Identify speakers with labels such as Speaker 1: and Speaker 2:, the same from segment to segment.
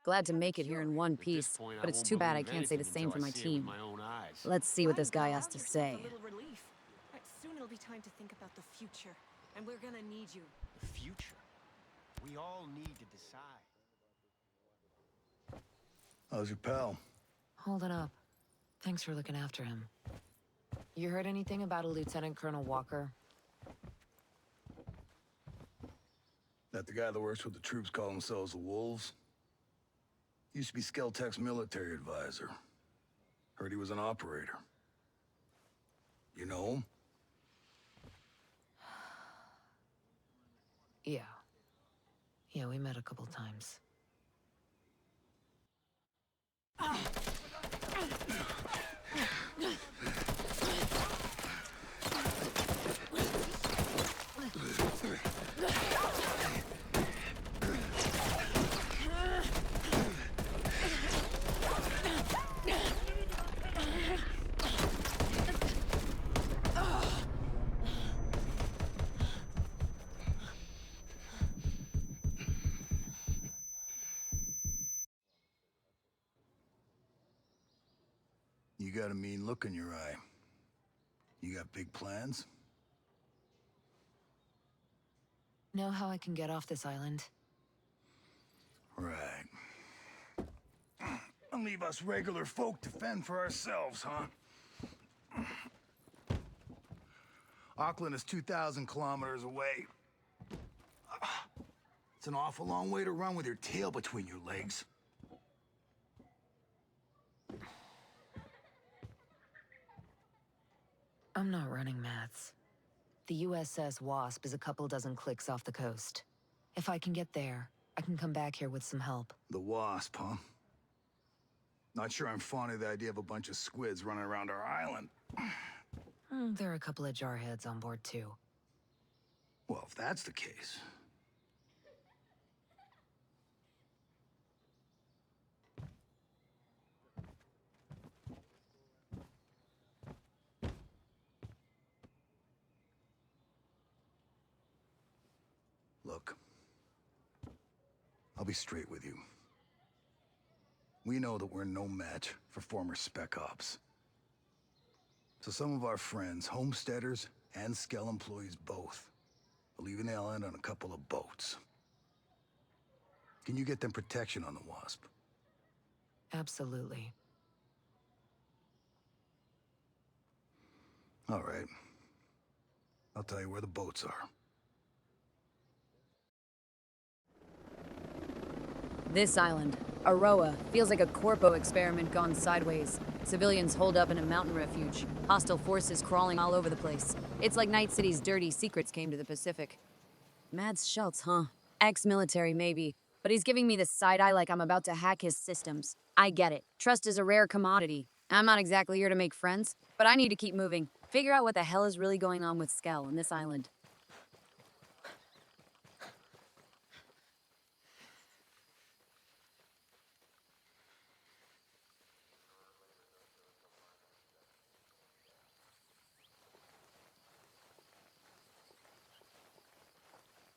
Speaker 1: Glad to make it here in one piece, but it's too bad I can't say the same for my team. Let's see what this guy has to say.
Speaker 2: Soon it'll be time to think about the future, and we're gonna need you.
Speaker 3: The future? We all need to decide.
Speaker 4: How's your pal?
Speaker 5: Holding up. Thanks for looking after him. You heard anything about a Lieutenant Colonel Walker?
Speaker 4: That the guy that works with the troops call themselves the Wolves? Used to be Skeltech's military advisor. Heard he was an operator. You know him?
Speaker 5: Yeah. Yeah, we met a couple times.
Speaker 4: You got a mean look in your eye. You got big plans?
Speaker 5: Know how I can get off this island?
Speaker 4: Right. And leave us regular folk to fend for ourselves, huh? Auckland is 2,000 kilometers away. It's an awful long way to run with your tail between your legs.
Speaker 5: I'm not running, Mats. The USS Wasp is a couple dozen clicks off the coast. If I can get there, I can come back here with some help.
Speaker 4: The Wasp, huh? Not sure I'm fond of the idea of a bunch of squids running around our island.
Speaker 5: There are a couple of jarheads on board, too.
Speaker 4: Well, if that's the case... Look, I'll be straight with you. We know that we're no match for former Spec Ops. So some of our friends, homesteaders and Skell employees both, are leaving the island on a couple of boats. Can you get them protection on the Wasp?
Speaker 5: Absolutely.
Speaker 4: All right. I'll tell you where the boats are.
Speaker 1: This island, Aroa, feels like a Corpo experiment gone sideways. Civilians holed up in a mountain refuge. Hostile forces crawling all over the place. It's like Night City's dirty secrets came to the Pacific. Mads Schultz, huh? Ex-military, maybe. But he's giving me the side eye like I'm about to hack his systems. I get it. Trust is a rare commodity. I'm not exactly here to make friends, but I need to keep moving. Figure out what the hell is really going on with Skell on this island.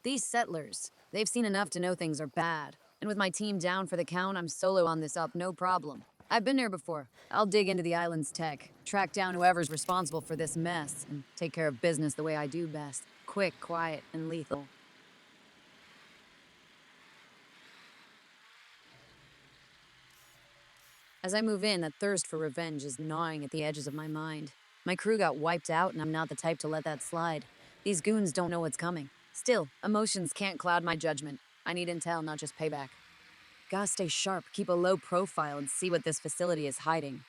Speaker 1: These settlers, they've seen enough to know things are bad. And with my team down for the count, I'm solo on this up, no problem. I've been here before. I'll dig into the island's tech, track down whoever's responsible for this mess, and take care of business the way I do best. Quick, quiet, and lethal. As I move in, that thirst for revenge is gnawing at the edges of my mind. My crew got wiped out, and I'm not the type to let that slide. These goons don't know what's coming. Still, emotions can't cloud my judgment. I need intel, not just payback. Gotta stay sharp, keep a low profile, and see what this facility is hiding.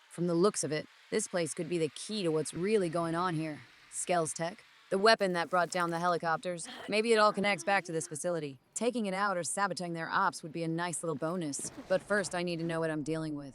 Speaker 1: From the looks of it, this place could be the key to what's really going on here. Skell's tech, the weapon that brought down the helicopters. Maybe it all connects back to this facility. Taking it out or sabotaging their ops would be a nice little bonus. But first, I need to know what I'm dealing with.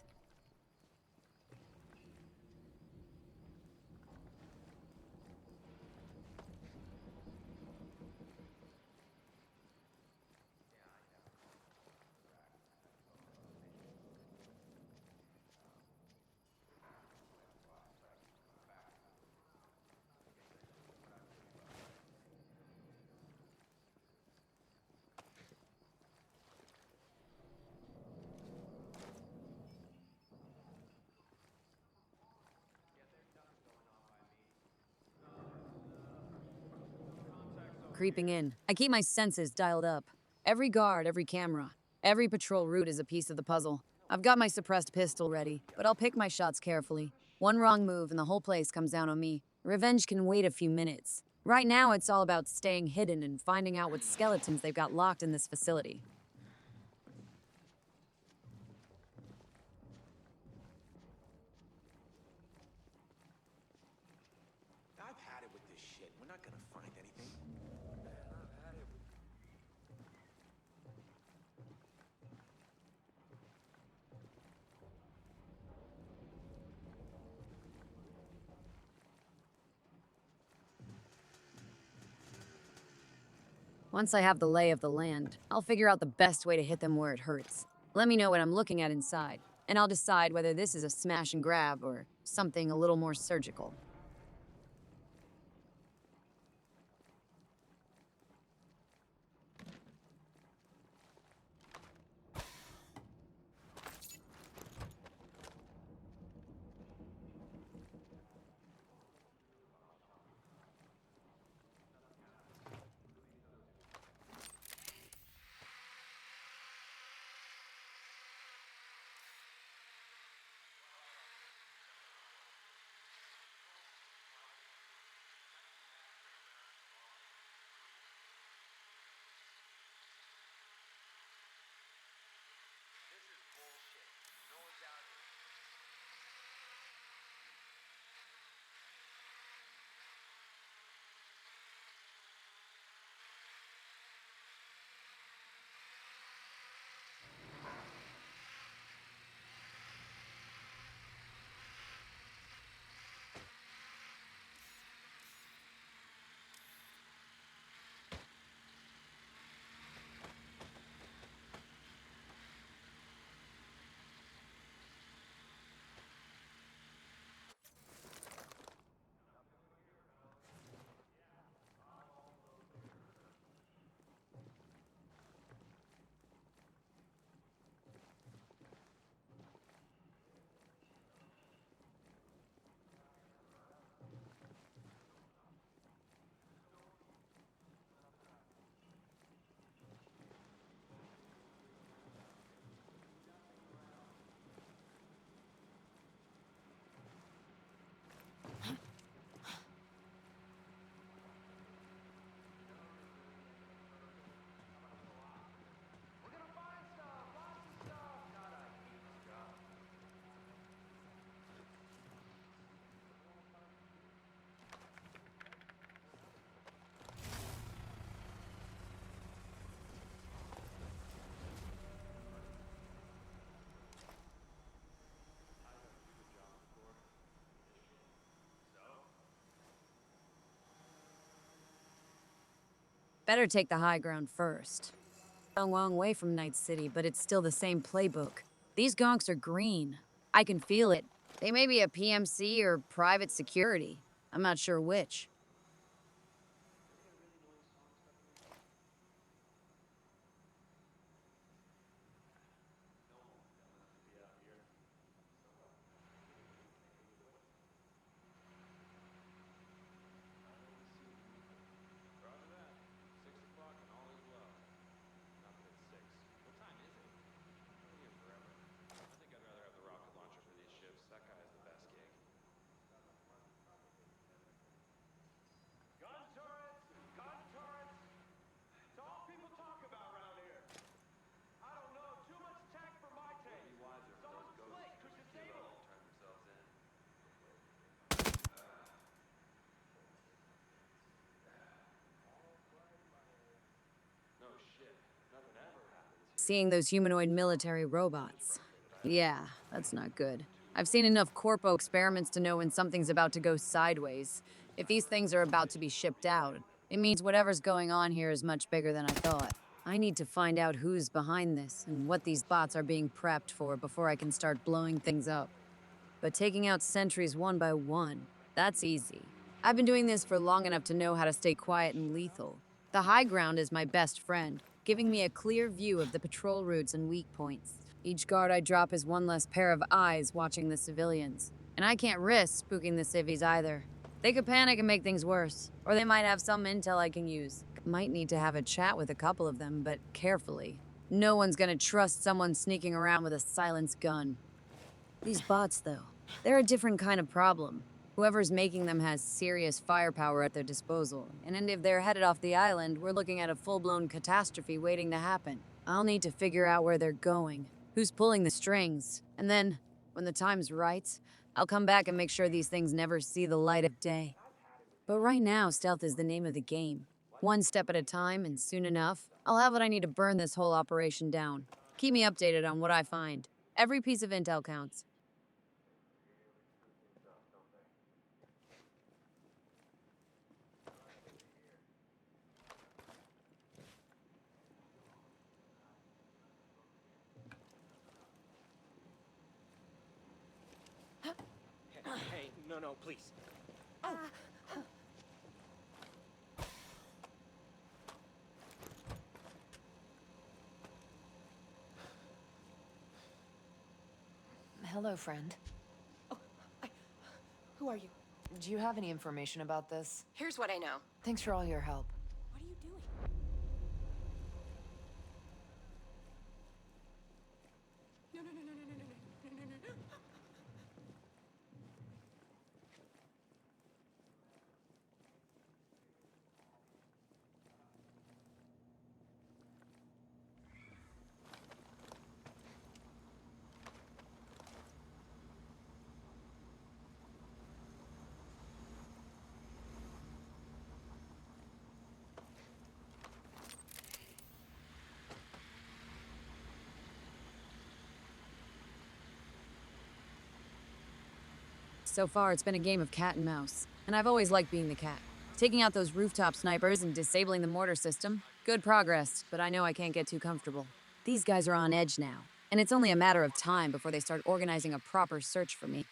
Speaker 1: creeping in. I keep my senses dialed up. Every guard, every camera, every patrol route is a piece of the puzzle. I've got my suppressed pistol ready, but I'll pick my shots carefully. One wrong move and the whole place comes down on me. Revenge can wait a few minutes. Right now, it's all about staying hidden and finding out what skeletons they've got locked in this facility.
Speaker 3: I've had it with this shit. We're not gonna find anything.
Speaker 1: Once I have the lay of the land, I'll figure out the best way to hit them where it hurts. Let me know what I'm looking at inside, and I'll decide whether this is a smash and grab or something a little more surgical. Better take the high ground first. A long way from Night City, but it's still the same playbook. These gonks are green. I can feel it. They may be a PMC or private security. I'm not sure which. Seeing those humanoid military robots. Yeah, that's not good. I've seen enough corpo experiments to know when something's about to go sideways. If these things are about to be shipped out, it means whatever's going on here is much bigger than I thought. I need to find out who's behind this and what these bots are being prepped for before I can start blowing things up. But taking out sentries one by one, that's easy. I've been doing this for long enough to know how to stay quiet and lethal. The high ground is my best friend, giving me a clear view of the patrol routes and weak points. Each guard I drop is one less pair of eyes watching the civilians. And I can't risk spooking the civvies either. They could panic and make things worse, or they might have some intel I can use. Might need to have a chat with a couple of them, but carefully. No one's gonna trust someone sneaking around with a silenced gun. These bots, though, they're a different kind of problem. Whoever's making them has serious firepower at their disposal, and if they're headed off the island, we're looking at a full-blown catastrophe waiting to happen. I'll need to figure out where they're going, who's pulling the strings, and then, when the time's right, I'll come back and make sure these things never see the light of day. But right now, stealth is the name of the game. One step at a time, and soon enough, I'll have what I need to burn this whole operation down. Keep me updated on what I find. Every piece of intel counts.
Speaker 3: Hey, no, please.
Speaker 5: Hello, friend.
Speaker 2: Who are you?
Speaker 5: Do you have any information about this?
Speaker 2: Here's what I know.
Speaker 5: Thanks for all your help.
Speaker 2: What are you doing? No.
Speaker 1: So far, it's been a game of cat and mouse, and I've always liked being the cat. Taking out those rooftop snipers and disabling the mortar system, good progress, but I know I can't get too comfortable. These guys are on edge now, and it's only a matter of time before they start organizing a proper search for me.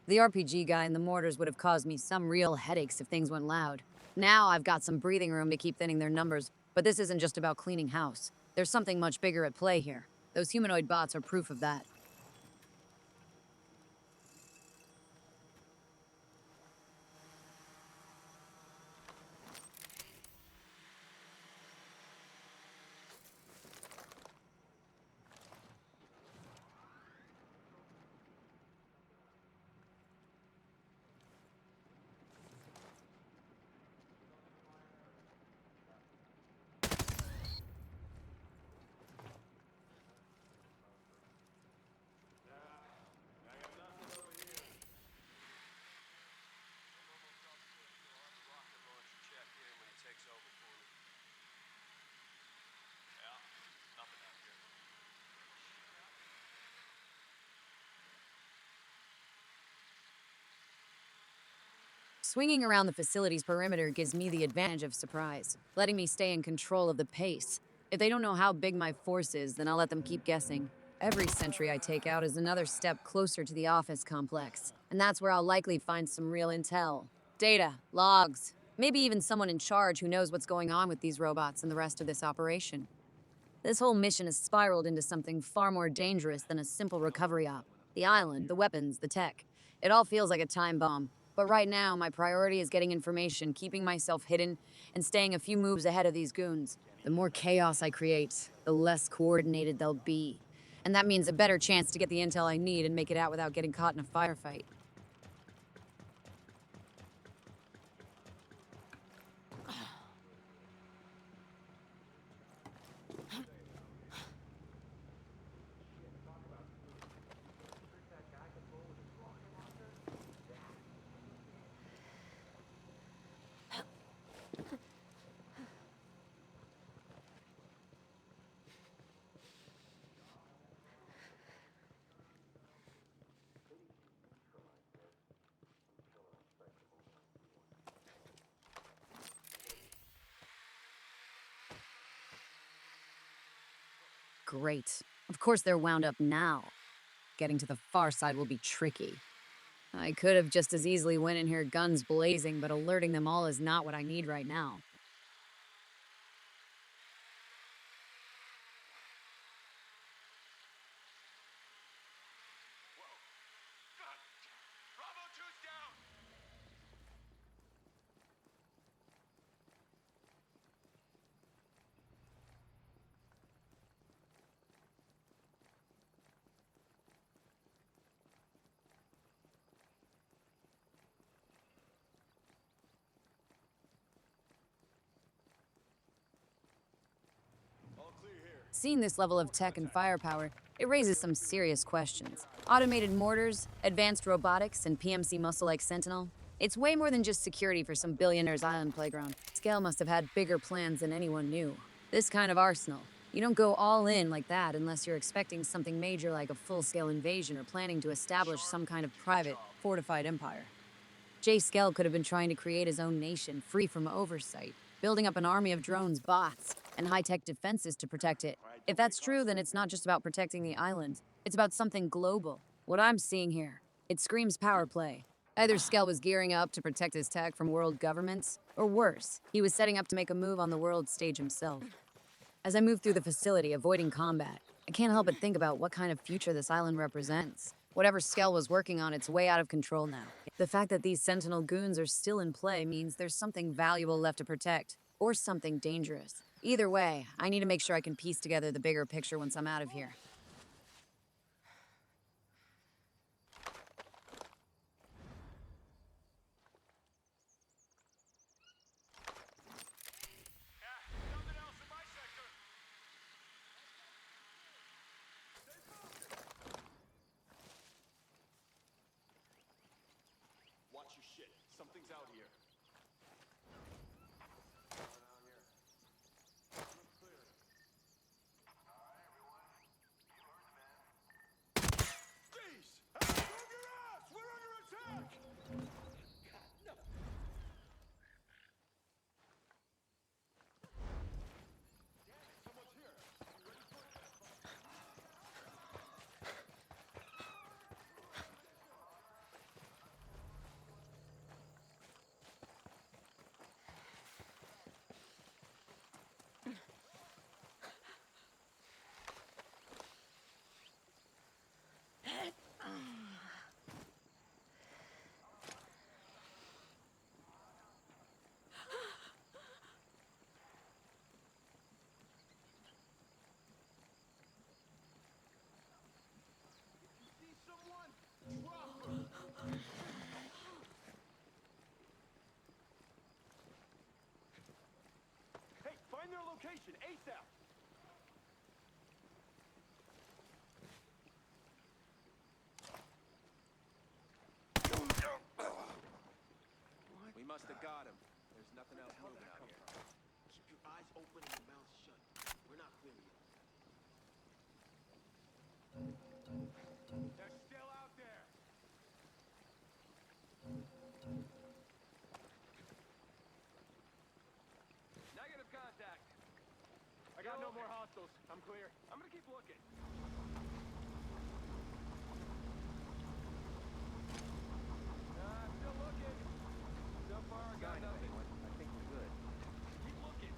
Speaker 1: The RPG guy and the mortars would have caused me some real headaches if things went loud. Now I've got some breathing room to keep thinning their numbers, but this isn't just about cleaning house. There's something much bigger at play here. Those humanoid bots are proof of that. Swinging around the facility's perimeter gives me the advantage of surprise, letting me stay in control of the pace. If they don't know how big my force is, then I'll let them keep guessing. Every sentry I take out is another step closer to the office complex, and that's where I'll likely find some real intel. Data, logs, maybe even someone in charge who knows what's going on with these robots and the rest of this operation. This whole mission has spiraled into something far more dangerous than a simple recovery op. The island, the weapons, the tech. It all feels like a time bomb. But right now, my priority is getting information, keeping myself hidden, and staying a few moves ahead of these goons. The more chaos I create, the less coordinated they'll be. And that means a better chance to get the intel I need and make it out without getting caught in a firefight. Great. Of course they're wound up now. Getting to the far side will be tricky. I could have just as easily went in here guns blazing, but alerting them all is not what I need right now.
Speaker 3: Bravo 2's down! All clear here.
Speaker 1: Seeing this level of tech and firepower, it raises some serious questions. Automated mortars, advanced robotics, and PMC muscle like Sentinel. It's way more than just security for some billionaire's island playground. Scale must have had bigger plans than anyone knew. This kind of arsenal. You don't go all in like that unless you're expecting something major like a full-scale invasion or planning to establish some kind of private, fortified empire. Jay Skell could have been trying to create his own nation, free from oversight, building up an army of drones, bots, and high-tech defenses to protect it. If that's true, then it's not just about protecting the island. It's about something global. What I'm seeing here, it screams power play. Either Skell was gearing up to protect his tech from world governments, or worse, he was setting up to make a move on the world stage himself. As I move through the facility, avoiding combat, I can't help but think about what kind of future this island represents. Whatever Skell was working on, it's way out of control now. The fact that these Sentinel goons are still in play means there's something valuable left to protect, or something dangerous. Either way, I need to make sure I can piece together the bigger picture once I'm out of here.
Speaker 3: Nothing else in my sector. Watch your shit. Something's out here. Jeez! Hey, move your ass! We're under attack! Someone's here. See someone? Drop her. Hey, find their location ASAP. We must have got him. There's nothing else moving out here. Keep your eyes open and your mouth shut. We're not clear yet. They're still out there. Negative contact. I got no more hostiles. I'm clear. I'm gonna keep looking. Still looking. So far, I got nothing. I think we're good. Keep looking.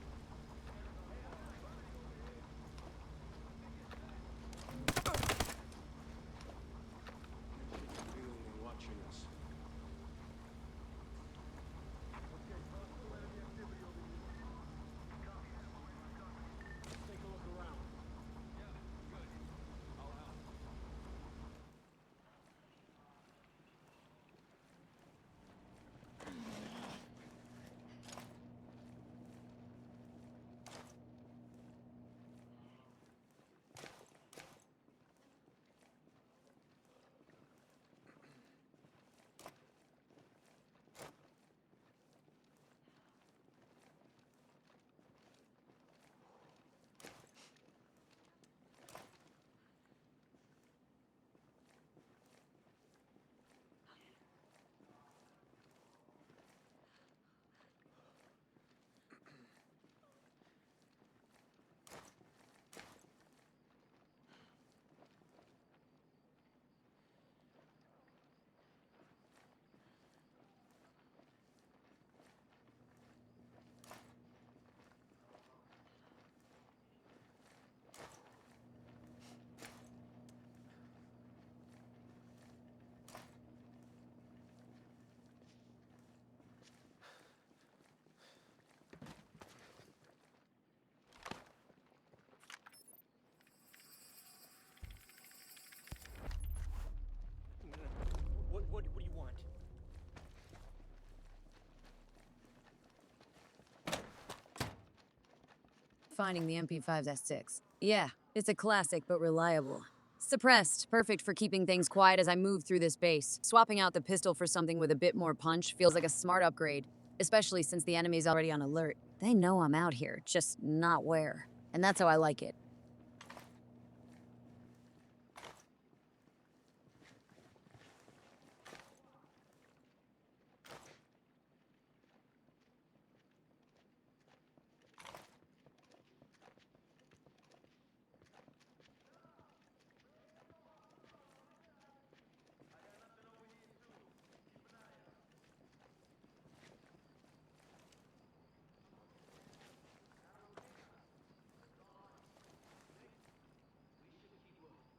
Speaker 1: finding the MP5S6. Yeah, it's a classic but reliable. Suppressed, perfect for keeping things quiet as I move through this base. Swapping out the pistol for something with a bit more punch feels like a smart upgrade, especially since the enemy's already on alert. They know I'm out here, just not where. And that's how I like it.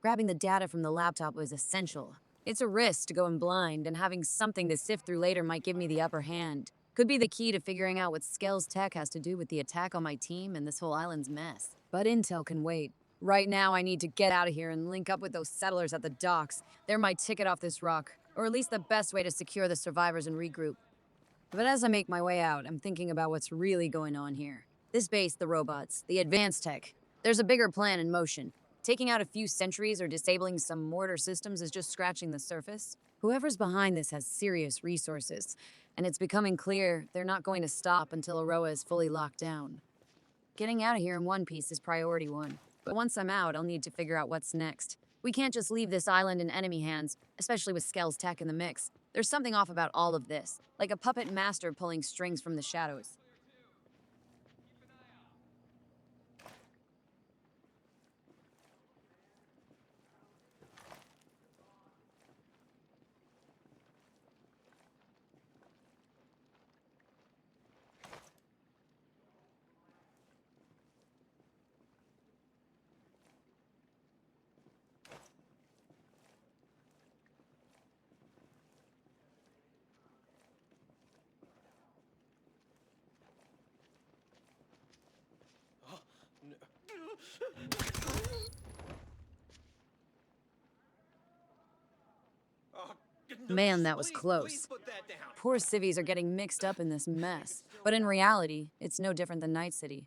Speaker 1: Grabbing the data from the laptop was essential. It's a risk to go in blind, and having something to sift through later might give me the upper hand. Could be the key to figuring out what Skell's tech has to do with the attack on my team and this whole island's mess. But intel can wait. Right now, I need to get out of here and link up with those settlers at the docks. They're my ticket off this rock, or at least the best way to secure the survivors and regroup. But as I make my way out, I'm thinking about what's really going on here. This base, the robots, the advanced tech. There's a bigger plan in motion. Taking out a few sentries or disabling some mortar systems is just scratching the surface. Whoever's behind this has serious resources, and it's becoming clear they're not going to stop until Aroa is fully locked down. Getting out of here in one piece is priority one, but once I'm out, I'll need to figure out what's next. We can't just leave this island in enemy hands, especially with Skell's tech in the mix. There's something off about all of this, like a puppet master pulling strings from the shadows. Man, that was close.
Speaker 3: Put that down.
Speaker 1: Poor civvies are getting mixed up in this mess. But in reality, it's no different than Night City.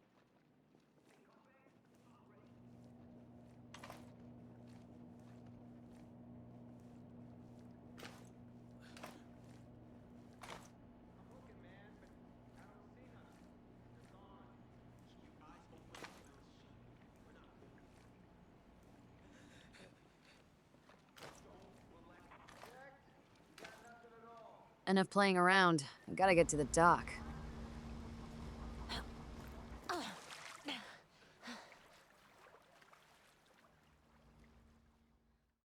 Speaker 1: Enough playing around. I gotta get to the dock.